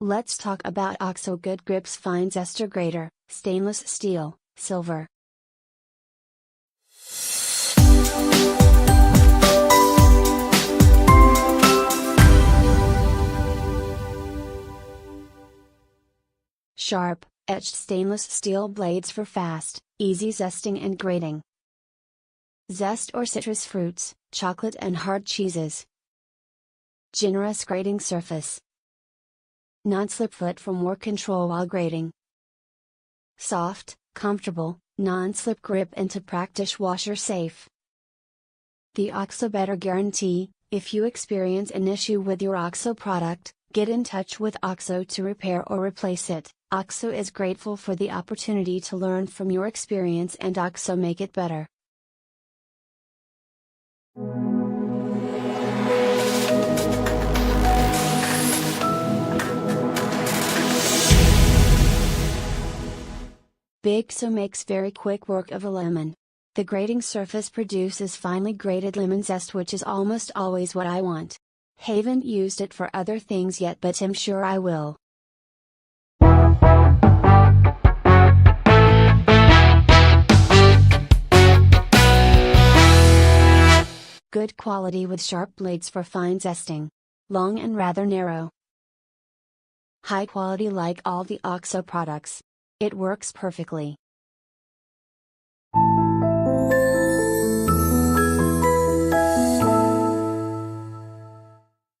Let's talk about OXO Good Grips Fine Zester Grater, stainless steel, silver. Sharp, etched stainless steel blades for fast, easy zesting and grating. Zest or citrus fruits, chocolate and hard cheeses. Generous grating surface. Non-slip foot for more control while grating. Soft, comfortable, non-slip grip into dishwasher safe. The OXO Better Guarantee. If you experience an issue with your OXO product, get in touch with OXO to repair or replace it. OXO is grateful for the opportunity to learn from your experience and OXO make it better. Big OXO makes very quick work of a lemon. The grating surface produces finely grated lemon zest, which is almost always what I want. Haven't used it for other things yet, but I'm sure I will. Good quality with sharp blades for fine zesting. Long and rather narrow. High quality like all the OXO products. It works perfectly.